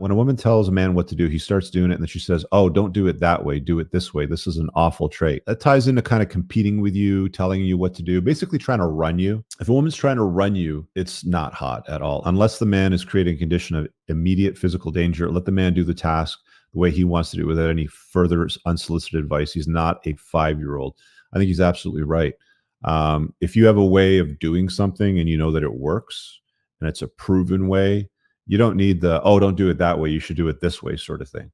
when a woman tells a man what to do, he starts doing it, and then she says, "Oh, don't do it that way. Do it this way. This is an awful trait." That ties into kind of competing with you, telling you what to do, basically trying to run you. If a woman's trying to run you, it's not hot at all, unless the man is creating a condition of immediate physical danger. Let the man do the task the way he wants to do it without any further unsolicited advice. He's not a 5-year-old. I think he's absolutely right. If you have a way of doing something and you know that it works and it's a proven way, you don't need the, "Oh, don't do it that way. You should do it this way," sort of thing.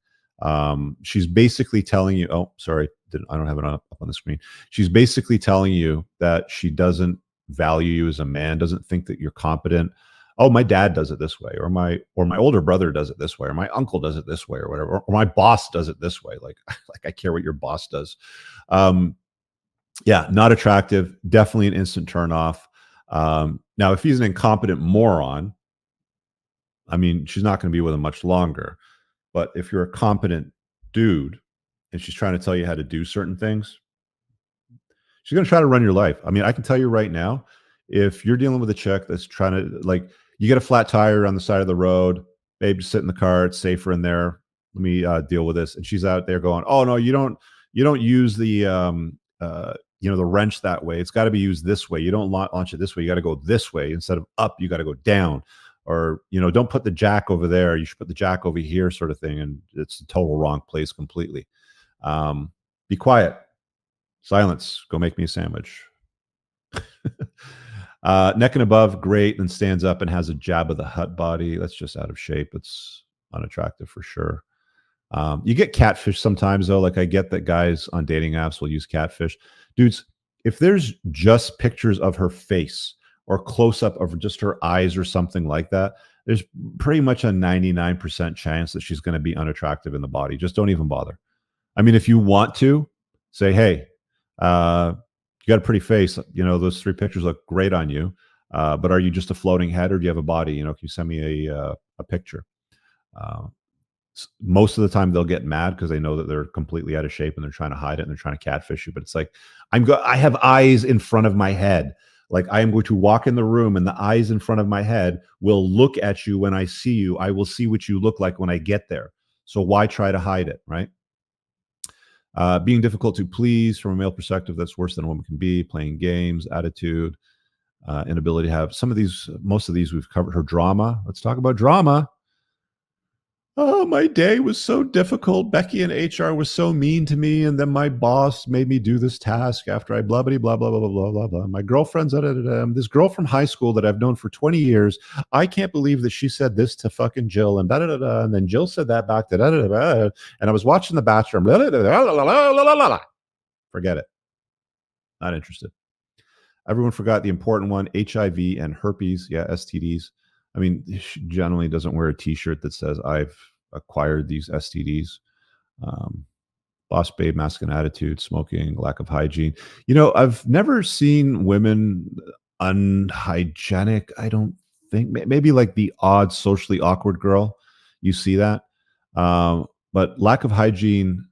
She's basically telling you, oh, sorry, I don't have it up on the screen. She's basically telling you that she doesn't value you as a man, doesn't think that you're competent. "Oh, my dad does it this way, or my older brother does it this way, or my uncle does it this way, or whatever, or my boss does it this way." Like I care what your boss does. Yeah, not attractive. Definitely an instant turn off. Now, if he's an incompetent moron, I mean, she's not going to be with him much longer. But if you're a competent dude and she's trying to tell you how to do certain things, she's going to try to run your life. I mean, I can tell you right now, if you're dealing with a chick that's trying to, like, you get a flat tire on the side of the road, babe, just sit in the car. It's safer in there. Let me deal with this. And she's out there going, "Oh no, you don't use the the wrench that way. It's got to be used this way. You don't launch it this way. You got to go this way. Instead of up, you got to go down. Or, don't put the jack over there. You should put the jack over here," sort of thing. And it's the total wrong place completely. Be quiet. Silence. Go make me a sandwich. Neck and above, great. Then stands up and has a Jabba the Hutt body. That's just out of shape. It's unattractive for sure. You get catfish sometimes, though. Like, I get that guys on dating apps will use catfish. Dudes, if there's just pictures of her face or close up of just her eyes or something like that, there's pretty much a 99% chance that she's going to be unattractive in the body. Just don't even bother. I mean, if you want to say, "Hey, you got a pretty face. Those 3 pictures look great on you. But are you just a floating head, or do you have a body? Can you send me a picture?" Most of the time they'll get mad because they know that they're completely out of shape and they're trying to hide it and they're trying to catfish you. But it's like, I have eyes in front of my head. Like, I am going to walk in the room and the eyes in front of my head will look at you when I see you. I will see what you look like when I get there. So why try to hide it, right? Being difficult to please from a male perspective, that's worse than a woman can be. Playing games, attitude, inability to have most of these we've covered. Her drama. Let's talk about drama. "Oh, my day was so difficult. Becky in HR was so mean to me. And then my boss made me do this task after I blah, blah, blah, blah, blah, blah, blah, blah. My girlfriend's this girl from high school that I've known for 20 years. I can't believe that she said this to fucking Jill and da, da, da, da. And then Jill said that back to da, da, da, da. And I was watching The Bachelor. Blah, blah, blah, blah, blah, blah, blah, blah. Forget it. Not interested. Everyone forgot the important one, HIV and herpes. Yeah, STDs. I mean, she generally doesn't wear a t-shirt that says, "I've acquired these STDs. Boss babe, masculine attitude, smoking, lack of hygiene. I've never seen women unhygienic. I don't think. Maybe like the odd socially awkward girl. You see that. But lack of hygiene,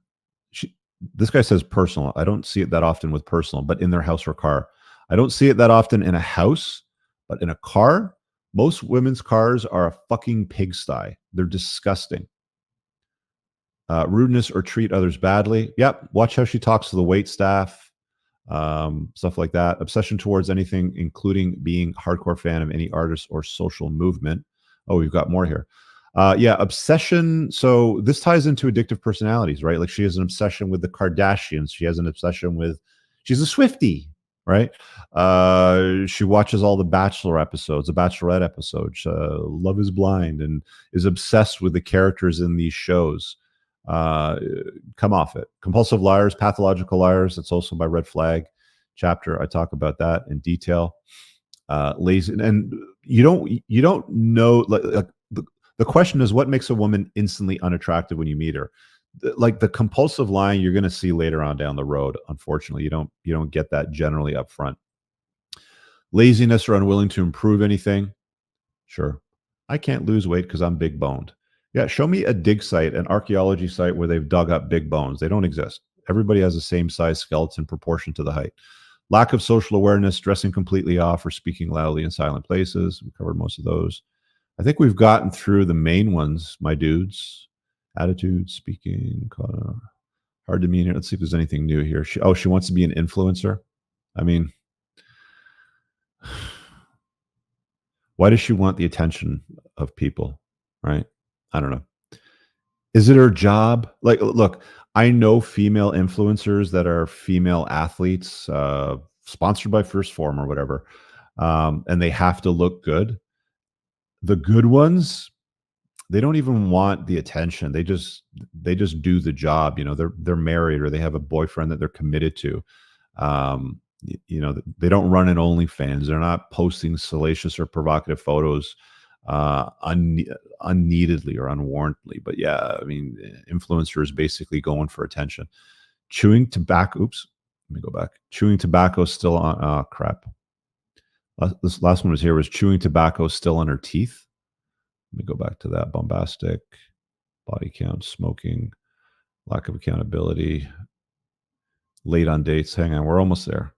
this guy says personal. I don't see it that often with personal, but in their house or car. I don't see it that often in a house, but in a car. Most women's cars are a fucking pigsty. They're disgusting. Rudeness or treat others badly. Yep. Watch how she talks to the wait staff. Stuff like that. Obsession towards anything, including being a hardcore fan of any artist or social movement. Oh, we've got more here. Yeah, obsession. So this ties into addictive personalities, right? Like, she has an obsession with the Kardashians. She has an obsession with, she's a Swiftie. Right? She watches all the Bachelor episodes, the Bachelorette episodes, Love is Blind, and is obsessed with the characters in these shows. Come off it. Compulsive liars, pathological liars. That's also my red flag chapter. I talk about that in detail. Lazy, and you don't know. Like the question is, what makes a woman instantly unattractive when you meet her? Like the compulsive lying you're going to see later on down the road. Unfortunately, you don't get that generally up front. Laziness or unwilling to improve anything. Sure. I can't lose weight because I'm big boned. Yeah. Show me a dig site, an archaeology site where they've dug up big bones. They don't exist. Everybody has the same size skeleton proportion to the height. Lack of social awareness, dressing completely off or speaking loudly in silent places. We covered most of those. I think we've gotten through the main ones, my dudes. Attitude, speaking, hard demeanor. Let's see if there's anything new here. She wants to be an influencer. I mean, why does she want the attention of people? Right? I don't know. Is it her job? Like, look, I know female influencers that are female athletes, sponsored by First Form or whatever, and they have to look good. The good ones, they don't even want the attention. They just do the job. They're married or they have a boyfriend that they're committed to. They don't run an OnlyFans. They're not posting salacious or provocative photos unneededly or unwarrantedly. But yeah, I mean, influencers basically going for attention. Chewing tobacco. Oops, let me go back. Chewing tobacco still on. Oh crap. This last one was here. Was chewing tobacco still on her teeth? Let me go back to that. Bombastic, body count, smoking, lack of accountability, late on dates. Hang on, we're almost there.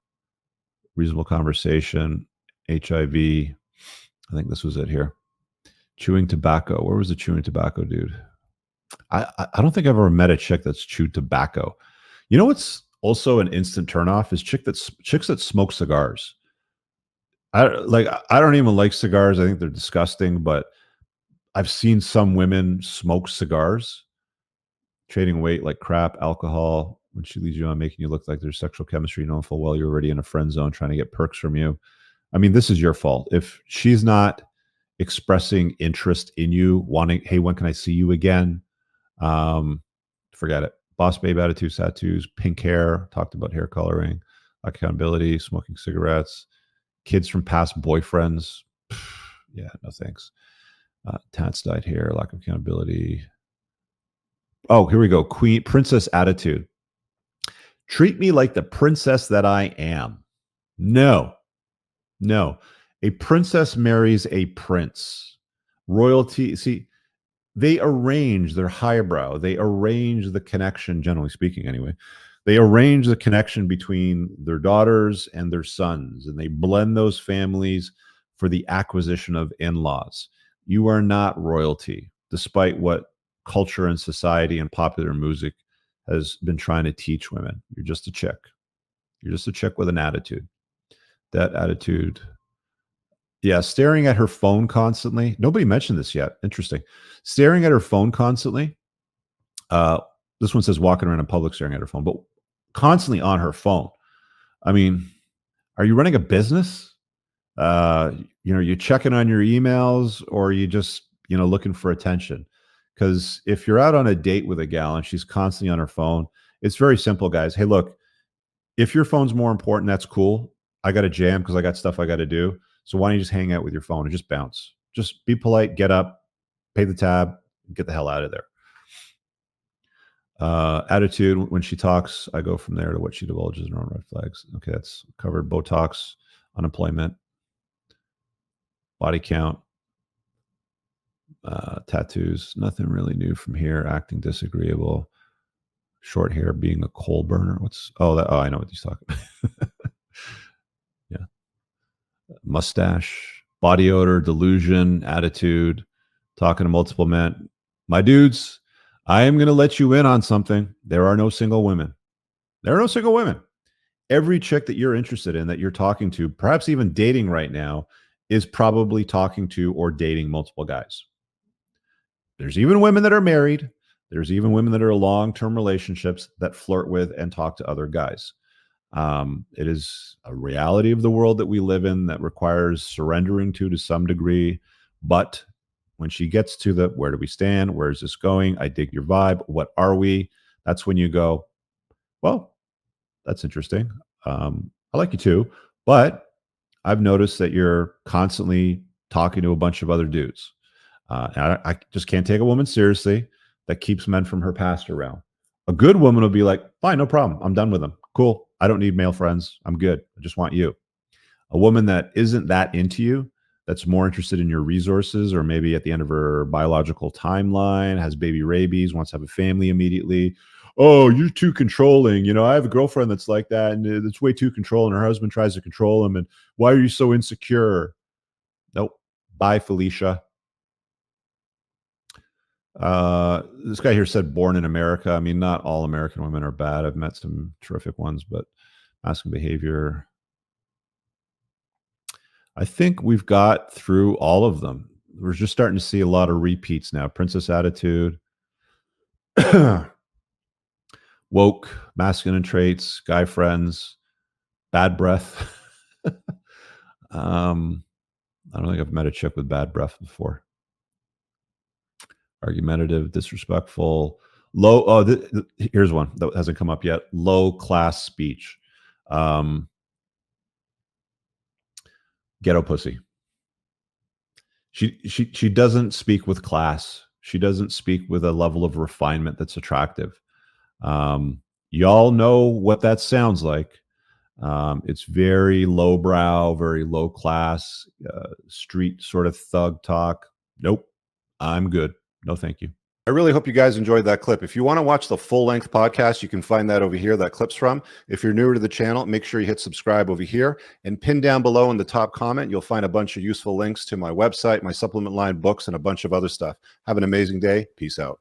Reasonable conversation, HIV. I think this was it here. Chewing tobacco. Where was the chewing tobacco dude? I don't think I've ever met a chick that's chewed tobacco. You know what's also an instant turnoff is chicks that smoke cigars. I don't even like cigars. I think they're disgusting, but I've seen some women smoke cigars, trading weight like crap, alcohol. When she leads you on, making you look like there's sexual chemistry, knowing full well you're already in a friend zone, trying to get perks from you. I mean, this is your fault. If she's not expressing interest in you, wanting, hey, when can I see you again? Forget it. Boss babe attitude, tattoos, pink hair, talked about hair coloring, accountability, smoking cigarettes, kids from past boyfriends. Yeah, no thanks. Tats dyed hair, lack of accountability. Oh, here we go. Princess attitude. Treat me like the princess that I am. No. A princess marries a prince. Royalty, see, they arrange their highbrow. They arrange the connection, generally speaking, anyway. They arrange the connection between their daughters and their sons, and they blend those families for the acquisition of in-laws. You are not royalty, despite what culture and society and popular music has been trying to teach women. You're just a chick. You're just a chick with an attitude. That attitude. Yeah, staring at her phone constantly. Nobody mentioned this yet. Interesting. Staring at her phone constantly. This one says walking around in public staring at her phone, but constantly on her phone. I mean, are you running a business? You're checking on your emails, or are you just, looking for attention? Because if you're out on a date with a gal and she's constantly on her phone, it's very simple, guys. Hey, look, if your phone's more important, that's cool. I got to jam because I got stuff I got to do. So why don't you just hang out with your phone and just bounce? Just be polite, get up, pay the tab, get the hell out of there. Attitude, when she talks, I go from there to what she divulges in her own red flags. Okay, that's covered. Botox, unemployment, body count, tattoos, nothing really new from here. Acting disagreeable, short hair, being a coal burner. I know what he's talking about. Yeah. Mustache, body odor, delusion, attitude, talking to multiple men. My dudes, I am going to let you in on something. There are no single women. There are no single women. Every chick that you're interested in, that you're talking to, perhaps even dating right now, is probably talking to or dating multiple guys. There's even women that are married. There's even women that are in long-term relationships that flirt with and talk to other guys. It is a reality of the world that we live in that requires surrendering to some degree. But when she gets to the where do we stand? Where is this going? I dig your vibe. What are we? That's when you go, well, that's interesting. I like you too, but I've noticed that you're constantly talking to a bunch of other dudes. I just can't take a woman seriously that keeps men from her past around. A good woman will be like, fine, no problem. I'm done with them. Cool. I don't need male friends. I'm good. I just want you. A woman that isn't that into you, that's more interested in your resources, or maybe at the end of her biological timeline, has baby rabies, wants to have a family immediately. Oh, you're too controlling. I have a girlfriend that's like that, and it's way too controlling. Her husband tries to control him. And why are you so insecure? Nope. Bye, Felicia. This guy here said born in America. I mean, not all American women are bad. I've met some terrific ones, but masculine behavior. I think we've got through all of them. We're just starting to see a lot of repeats now. Princess attitude, woke, masculine traits, guy friends, bad breath. I don't think I've met a chick with bad breath before. Argumentative, disrespectful, low. Oh, here's one that hasn't come up yet. Low class speech. Ghetto pussy. She doesn't speak with class. She doesn't speak with a level of refinement that's attractive. Y'all know what that sounds like. It's very lowbrow, very low class, street sort of thug talk. Nope, I'm good. No, thank you. I really hope you guys enjoyed that clip. If you want to watch the full-length podcast, you can find that over here, that clip's from. If you're newer to the channel, make sure you hit subscribe over here. And pin down below in the top comment, you'll find a bunch of useful links to my website, my supplement line, books, and a bunch of other stuff. Have an amazing day. Peace out.